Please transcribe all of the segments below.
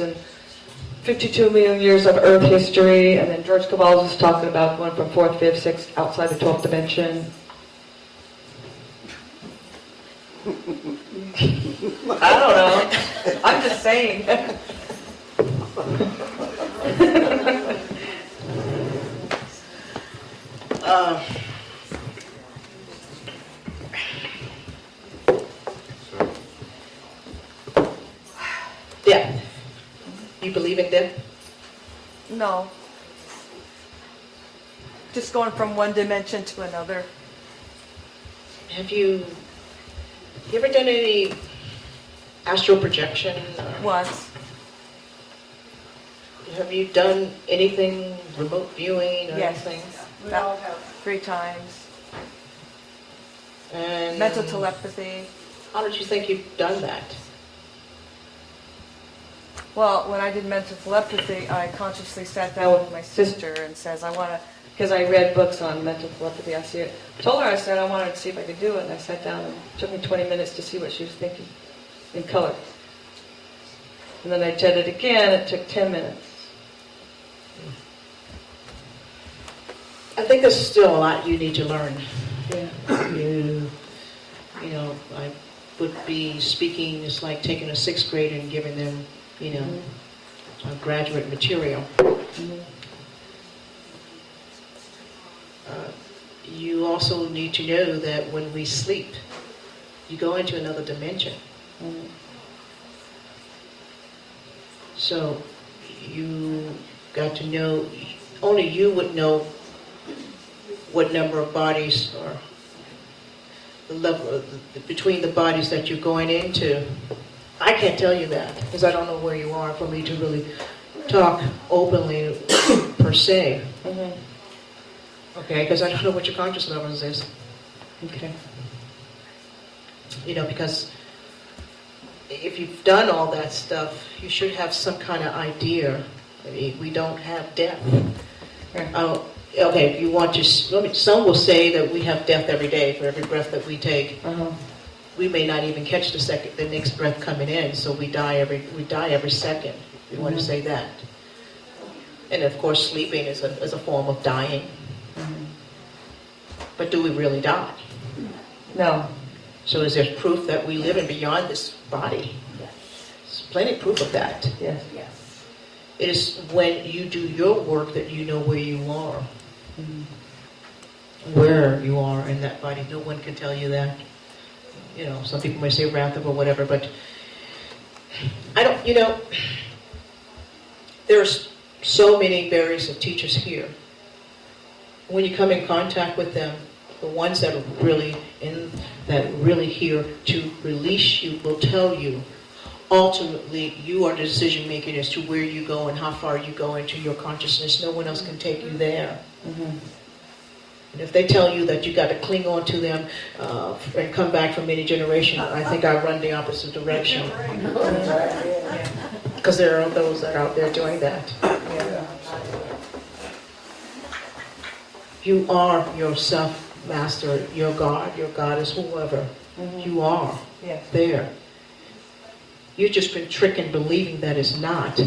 and 52 million years of Earth history, and then George Caballos is talking about going from 4th, 5th, 6th, outside the 12th dimension. I don't know. I'm just saying. Death. You believe in death? No. Just going from one dimension to another. Have you ever done any astral projection? Once. Have you done anything, remote viewing or Yes. anything? About 3 times. And Mental telepathy. how did you think you've done that? Well, when I did mental telepathy, I consciously sat down with my sister and says, I want to, Because I read books on mental telepathy. I told her, I said I wanted to see if I could do it, and I sat down, and it took me 20 minutes to see what she was thinking in color. And then I did it again, it took 10 minutes. I think there's still a lot you need to learn. Yeah. You know, I would be speaking, it's like taking a 6th grader and giving them, graduate material. You also need to know that when we sleep, you go into another dimension. So you got to know, only you would know what number of bodies or the level between the bodies that you're going into. I can't tell you that because I don't know where you are for me to really talk openly per se. Okay, because I don't know what your conscious levels is. Okay. You know, because if you've done all that stuff, you should have some kind of idea. I mean, we don't have death. Right. Okay, if you want to, some will say that we have death every day for every breath that we take. We may not even catch the next breath coming in, so we die every second. If you want to say that. And of course, sleeping is a form of dying. But do we really die? No. So is there proof that we live in beyond this body? There's plenty of proof of that. Yes. It is when you do your work that you know where you are. Where you are in that body. No one can tell you that. You know, some people may say wrath or whatever, but I don't, there's so many various of teachers here. When you come in contact with them, the ones that are really here to release you will tell you, ultimately, you are the decision maker as to where you go and how far you go into your consciousness. No one else can take you there. And if they tell you that you got to cling on to them and come back from any generation, I think I run the opposite direction. Because there are those that are out there doing that. You are yourself, master, your God, your goddess, whoever. You are there. You've just been tricked in believing that it's not.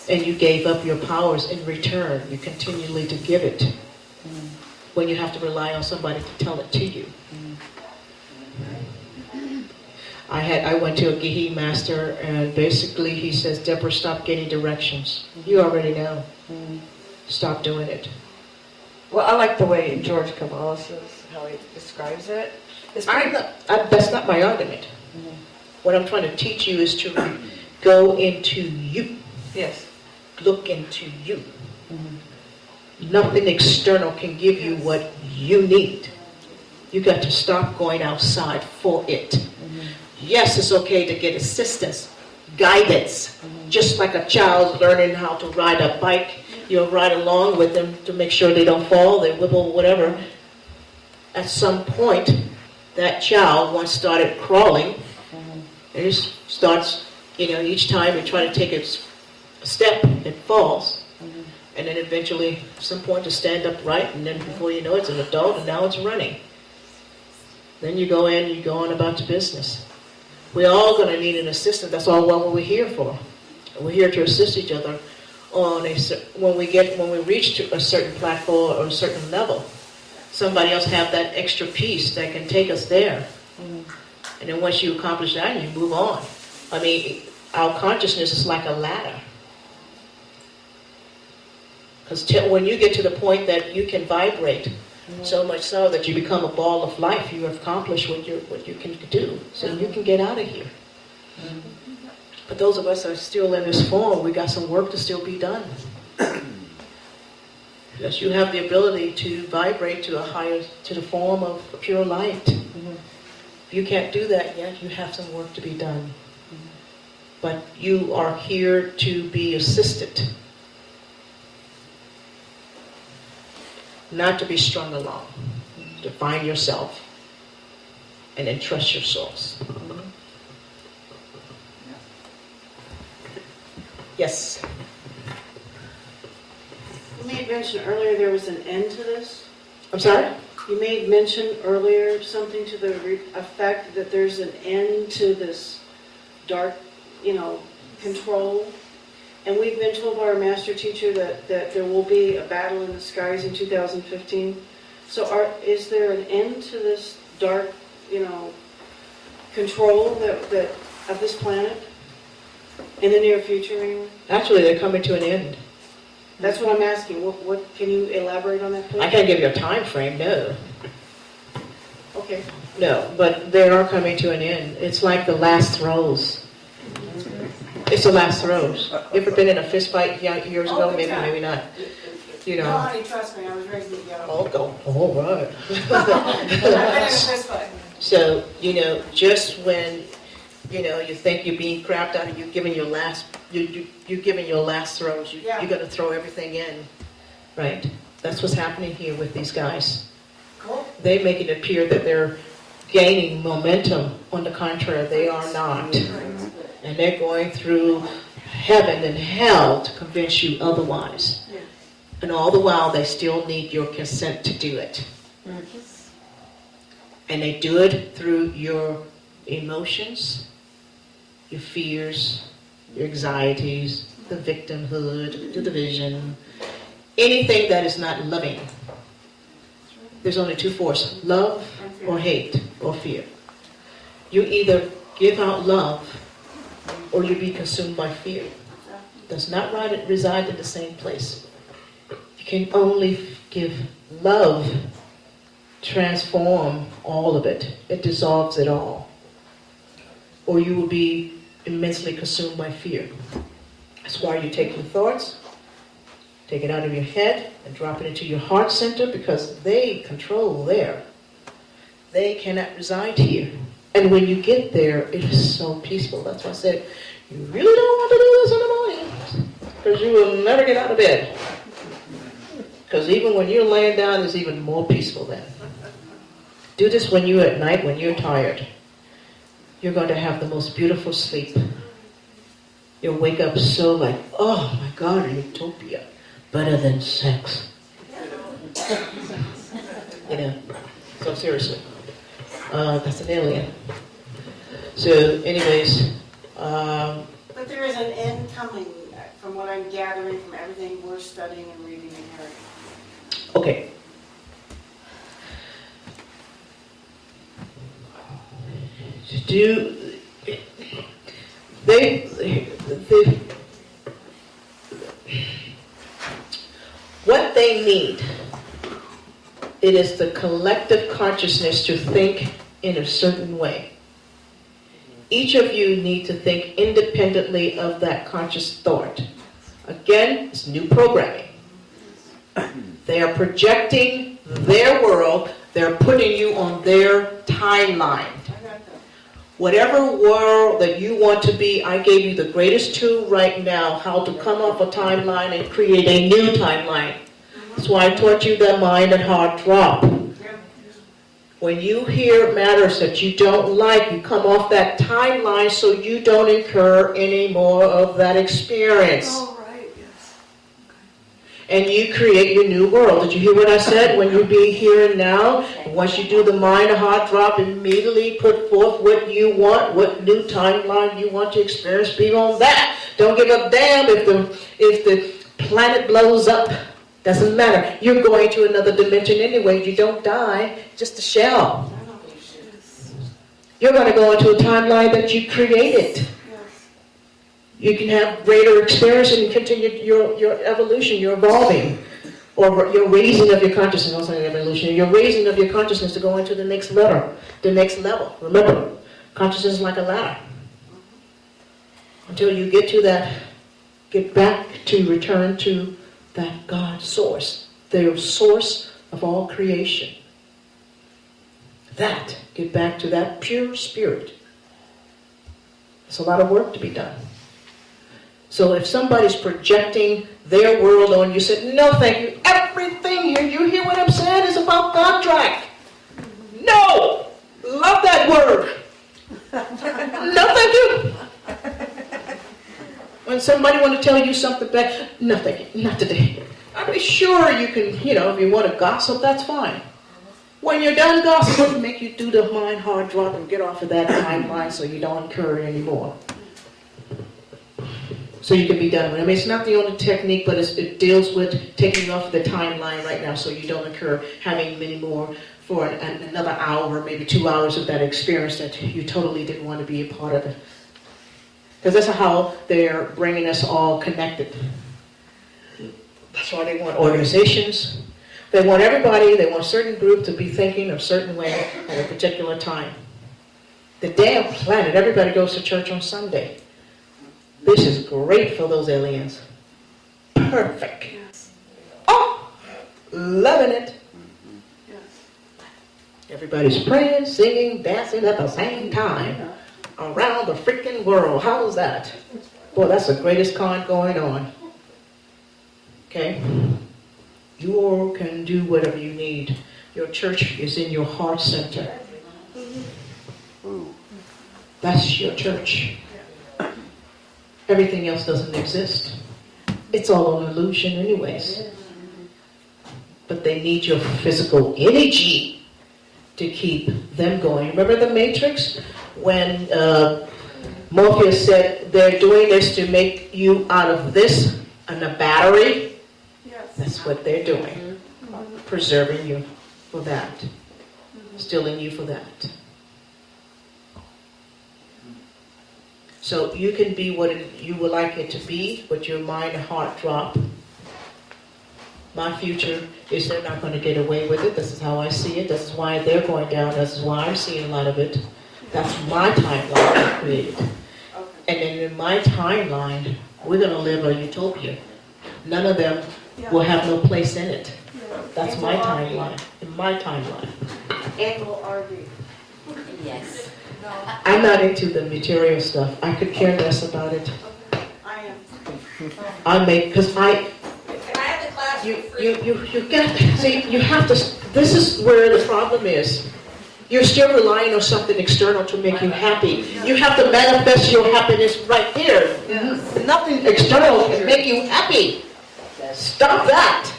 And you gave up your powers in return. You continually to give it. When you have to rely on somebody to tell it to you. I went to a Gehe master, and basically he says, Deborah, stop getting directions. You already know. Stop doing it. Well, I like the way George Caballos says, how he describes it. That's not my argument. What I'm trying to teach you is to go into you. Yes. Look into you. Nothing external can give you what you need. You got to stop going outside for it. Yes, it's okay to get assistance, guidance. Just like a child learning how to ride a bike, you'll ride along with them to make sure they don't fall, they wibble, whatever. At some point, that child, once started crawling, it just starts, each time you try to take a step, it falls. And then eventually, at some point, to stand upright, and then before you know it, it's an adult, and now it's running. Then you go in, and you go on about your business. We're all going to need an assistant. That's all what we're here for. We're here to assist each other on when we reach to a certain platform or a certain level. Somebody else have that extra piece that can take us there. And then once you accomplish that, you move on. I mean, our consciousness is like a ladder. Because when you get to the point that you can vibrate, so much so that you become a ball of life, you have accomplished what you can do. So you can get out of here. But those of us that are still in this form, we got some work to still be done. Because you have the ability to vibrate to the form of pure light. If you can't do that yet, you have some work to be done. But you are here to be assisted. Not to be strung along. To find yourself. And then trust your source. Yes. You made mention earlier there was an end to this. I'm sorry? You made mention earlier something to the effect that there's an end to this dark, control. And we've been told by our master teacher that there will be a battle in the skies in 2015. So is there an end to this dark, control that of this planet in the near future? Anyway? Actually, they're coming to an end. That's what I'm asking. What can you elaborate on that, please? I can't give you a time frame, no. Okay. No, but they are coming to an end. It's like the last throws. It's the last throws. You ever been in a fist fight years ago? Maybe, maybe not. No, honey, trust me, I was raised in the ghetto. Oh, go. All right. I've been in a fist fight. So, just when, you think you're being crapped out and you're giving your last, you're giving your last throws. You're going to throw everything in. Right? That's what's happening here with these guys. Cool. They make it appear that they're gaining momentum. On the contrary, they are not. And they're going through heaven and hell to convince you otherwise. Yeah. And all the while, they still need your consent to do it. And they do it through your emotions, your fears, your anxieties, the victimhood, the division, anything that is not loving. There's only two forces, love or hate or fear. You either give out love or you be consumed by fear. It does not reside in the same place. You can only give love, transform all of it. It dissolves it all. Or you will be immensely consumed by fear. That's why you take your thoughts, take it out of your head, and drop it into your heart center, because they control there. They cannot reside here. And when you get there, it is so peaceful. That's why I said, you really don't want to do this in the morning, because you will never get out of bed. Because even when you're laying down, it's even more peaceful then. Do this when you're at night, when you're tired. You're going to have the most beautiful sleep. You'll wake up so like, oh my God, utopia. Better than sex. So seriously. That's an alien. So anyways. But there is an end coming, from what I'm gathering from everything we're studying and reading and hearing. Okay. What they need, it is the collective consciousness to think in a certain way. Each of you need to think independently of that conscious thought. Again, it's new programming. They are projecting their world. They're putting you on their timeline. Whatever world that you want to be, I gave you the greatest tool right now, how to come off a timeline and create a new timeline. That's why I taught you the mind and heart drop. When you hear matters that you don't like, you come off that timeline so you don't incur any more of that experience. Oh, right, yes. Okay. and you create your new world. Did you hear what I said? When you be here and now, once you do the mind and heart drop, immediately put forth what you want, what new timeline you want to experience. Be on that. Don't give a damn if the planet blows up. Doesn't matter. You're going to another dimension anyway. You don't die, just a shell. You're going to go into a timeline that you created. You can have greater experience and continue your evolution, your evolving, or your raising of your consciousness. Also, evolution. Your raising of your consciousness to go into the next level. Remember, consciousness is like a ladder. Until you get to that, get back to return to that God source, the source of all creation. Get back to that pure spirit. There's a lot of work to be done. So if somebody's projecting their world on you, said, no thank you, everything here, you hear what I'm saying, is about contract. No! Love that word. No thank you. When somebody want to tell you something bad, no thank you, not today. I mean, sure you can, if you want to gossip, that's fine. When you're done gossiping, make you do the mind hard drop and get off of that timeline so you don't incur it anymore. So you can be done with it. I mean, it's not the only technique, but it deals with taking you off the timeline right now so you don't incur having many more for another hour, maybe 2 hours of that experience that you totally didn't want to be a part of it. Because that's how they're bringing us all connected. That's why they want organizations. They want everybody, they want a certain group to be thinking a certain way at a particular time. The damn planet, everybody goes to church on Sunday. This is great for those aliens. Perfect. Oh, loving it. Everybody's praying, singing, dancing at the same time around the freaking world. How's that? Boy, that's the greatest con going on. Okay? You all can do whatever you need. Your church is in your heart center. That's your church. Everything else doesn't exist. It's all an illusion anyways. But they need your physical energy to keep them going. Remember the Matrix? When Morpheus said, they're doing this to make you out of this and a battery. That's what they're doing. Preserving you for that. Stilling you for that. So you can be what you would like it to be, but your mind and heart drop. My future is they're not going to get away with it. This is how I see it. This is why they're going down. This is why I'm seeing a lot of it. That's my timeline I created. And then in my timeline, we're going to live a utopia. None of them will have no place in it. That's my timeline. In my timeline. Annual RV. Yes. I'm not into the material stuff. I could care less about it. I am. Because I have the class you have to, this is where the problem is. You're still relying on something external to make you happy. You have to manifest your happiness right here. Nothing external can make you happy. Stop that.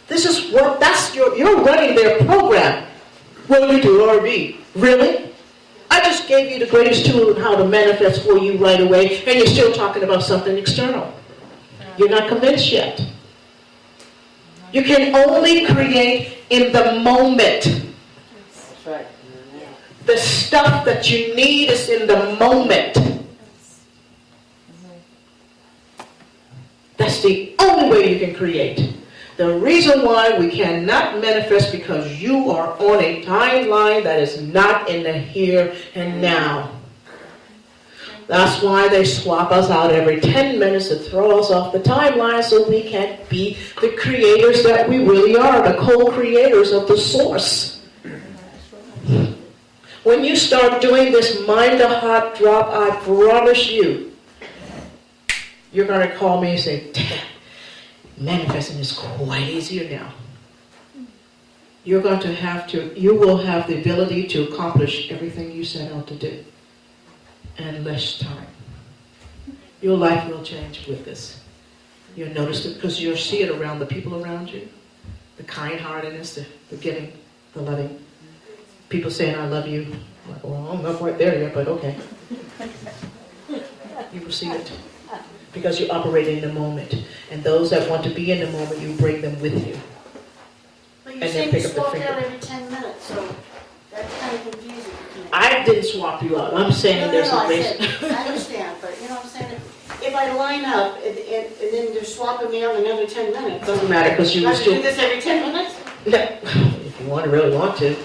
This is what, you're running their program. Well, you do RV. Really? I just gave you the greatest tool on how to manifest for you right away, and you're still talking about something external. You're not convinced yet. You can only create in the moment. That's right. The stuff that you need is in the moment. That's the only way you can create. The reason why we cannot manifest because you are on a timeline that is not in the here and now. That's why they swap us out every 10 minutes to throw us off the timeline so we can't be the creators that we really are, the co-creators of the source. When you start doing this mind to heart drop, I promise you, you're going to call me and say, damn, manifesting is quite easier now. You will have the ability to accomplish everything you set out to do in less time. Your life will change with this. You'll notice it because you'll see it around the people around you. The kind-heartedness, the giving, the loving. People saying, I love you. I'm like, well, I'm not quite there yet, but okay. You will see it. Because you operate in the moment. And those that want to be in the moment, you bring them with you. But And you're then saying pick you up the swap finger. out every 10 minutes, so that's kind of confusing to me. I didn't swap you out. I'm saying No, there's no, a I race. said, I understand, but you know what I'm saying? If I line up and then they're swapping me out another 10 minutes, Doesn't matter because do you I will have to do still. this every 10 minutes? If you want to, really want to.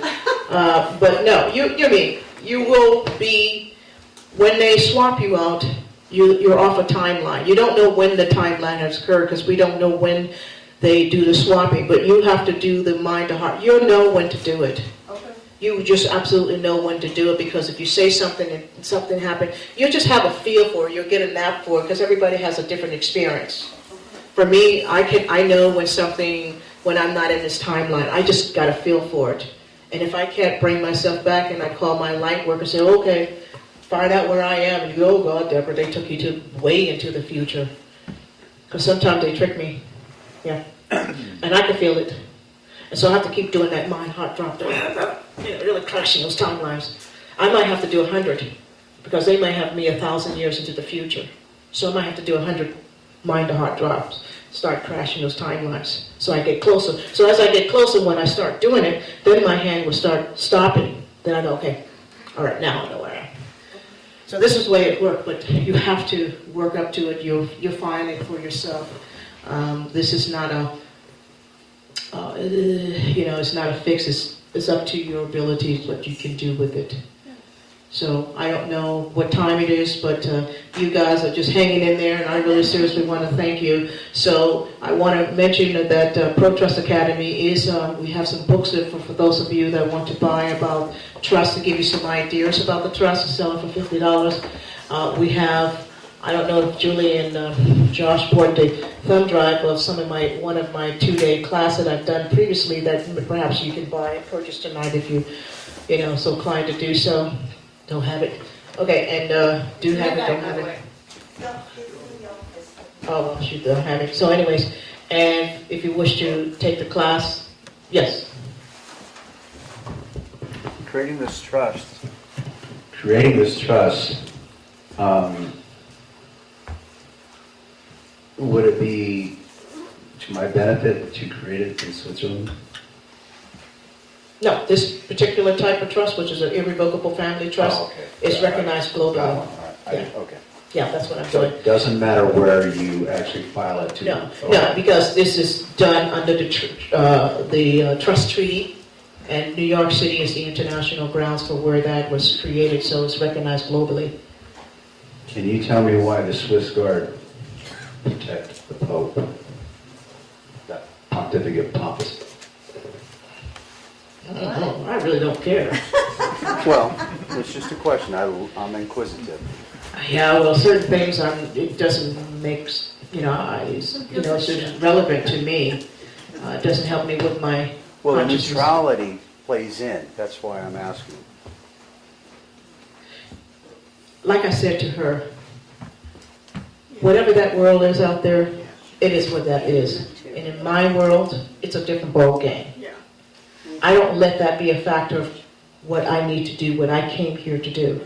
But no, you will be, when they swap you out, you're off a timeline. You don't know when the timeline has occurred because we don't know when they do the swapping, but you have to do the mind to heart. You'll know when to do it. Okay. You just absolutely know when to do it because if you say something and something happened, you'll just have a feel for it. You'll get a knack for it because everybody has a different experience. For me, I know when I'm not in this timeline. I just got a feel for it. And if I can't bring myself back and I call my light worker and say, okay, find out where I am. And you go, oh God, Deborah, they took you to way into the future. Because sometimes they trick me. Yeah. And I can feel it. And so I have to keep doing that mind, heart drop, really crashing those timelines. I might have to do 100 because they might have me 1,000 years into the future. So I might have to do 100 mind to heart drops, start crashing those timelines so I get closer. So as I get closer, when I start doing it, then my hand will start stopping. Then I know, okay, all right, now I know where I am. So this is the way it works, but you have to work up to it. You'll find it for yourself. This is not it's not a fix. It's up to your abilities, what you can do with it. So I don't know what time it is, but you guys are just hanging in there, and I really seriously want to thank you. So I want to mention that Pro Trust Academy is, we have some books there for those of you that want to buy about trust, to give you some ideas about the trust, selling for $50. We have, I don't know if Julie and Josh bought the thumb drive of one of my 2-day class that I've done previously that perhaps you can buy and purchase tonight if you so inclined to do so. Don't have it. Okay, and do have it, don't have it. Oh, well, shoot, don't have it. So anyways, and if you wish to take the class, yes. Creating this trust. Creating this trust, would it be to my benefit to create it in Switzerland? No, this particular type of trust, which is an irrevocable family trust, Oh, okay. is recognized That globally. one, all right. Yeah. Okay. Yeah, that's what I'm So doing. it doesn't matter where you actually file it to? No, Okay. no, because this is done under the trust treaty, and New York City is the international grounds for where that was created, so it's recognized globally. Can you tell me why the Swiss Guard protect the Pope? That pontificate pompous. I don't know, I really don't care. Well, it's just a question. I'm inquisitive. Yeah, well, certain things, it doesn't make, it's just relevant to me. It doesn't help me with my Well, the consciousness. neutrality plays in. That's why I'm asking. Like I said to her, whatever that world is out there, it is what that is. And in my world, it's a different ball game. I don't let that be a factor of what I need to do, what I came here to do.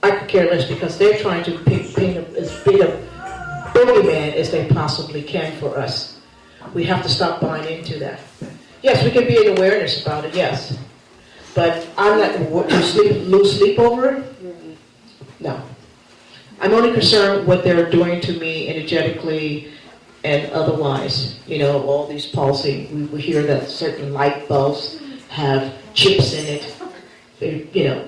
I could care less because they're trying to paint as big a boogeyman as they possibly can for us. We have to stop buying into that. Yes, we can be in awareness about it, yes. But I'm not going to lose sleep over it. No. I'm only concerned what they're doing to me energetically and otherwise. All these policy, we hear that certain light bulbs have chips in it. They're,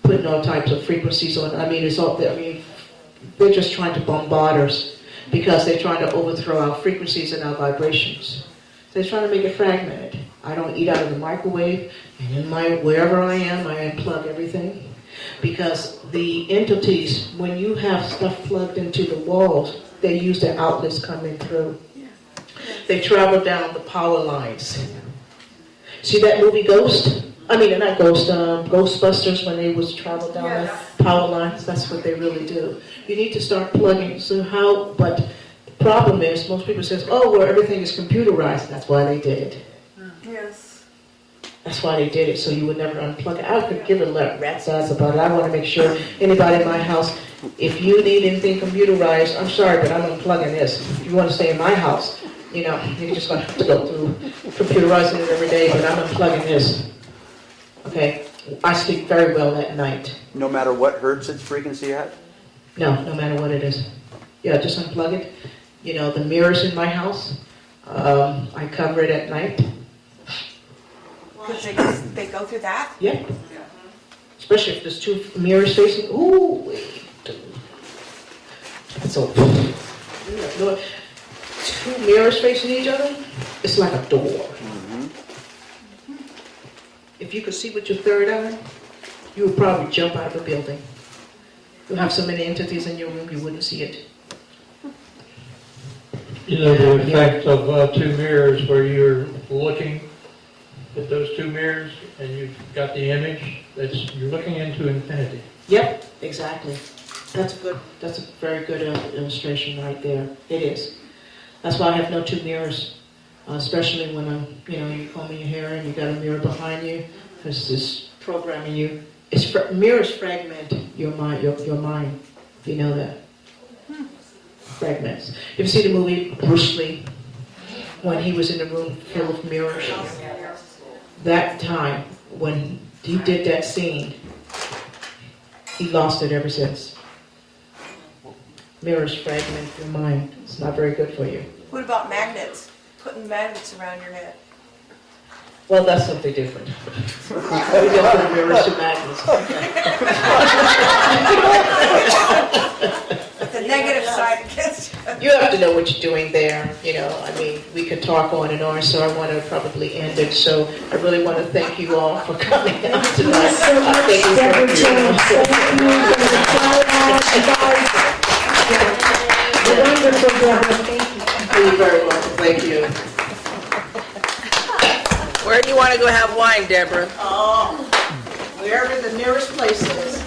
putting all types of frequencies on. They're just trying to bombard us because they're trying to overthrow our frequencies and our vibrations. They're trying to make it fragmented. I don't eat out of the microwave, and wherever I am, I unplug everything. Because the entities, when you have stuff plugged into the walls, they use their outlets coming through. They travel down the power lines. See that movie Ghost? Not Ghost, Ghostbusters, when they was travel down the power lines, that's what they really do. You need to start plugging. But the problem is, most people says, oh, well, everything is computerized. That's why they did it. Yes. That's why they did it, so you would never unplug it. I could give a rat's ass about it. I want to make sure anybody in my house, if you need anything computerized, I'm sorry, but I'm unplugging this. If you want to stay in my house, you know, you're just going to have to go through computerizing it every day, but I'm unplugging this. Okay? I sleep very well at night. No matter what hertz its frequency at? No matter what it is. Yeah, just unplug it. You know, the mirrors in my house, I cover it at night. Because they go through that? Yeah. Especially if there's two mirrors facing. Ooh, wait. That's so. Two mirrors facing each other, it's like a door. If you could see with your third eye, you would probably jump out of a building. You'll have so many entities in your room, you wouldn't see it. You know, the effect of two mirrors where you're looking at those two mirrors and you've got the image, you're looking into infinity. Yep, exactly. That's a very good illustration right there. It is. That's why I have no two mirrors, especially when you're combing your hair and you got a mirror behind you, because it's programming you. Mirrors fragment your mind. Your mind. You know that. Fragments. You ever see the movie Bruce Lee when he was in the room full of mirrors? That time when he did that scene, he lost it ever since. Mirrors fragment your mind. It's not very good for you. What about magnets? Putting magnets around your head? Well, that's something different. We don't put mirrors to magnets. The negative side against You have to know what you're doing there. You know, I mean, we could talk on and on, so I want to probably end it. So I really want to thank you all for coming out tonight. Thank you You're very welcome. Thank you. Where do you want to go have wine, Deborah? Oh, wherever the nearest place is.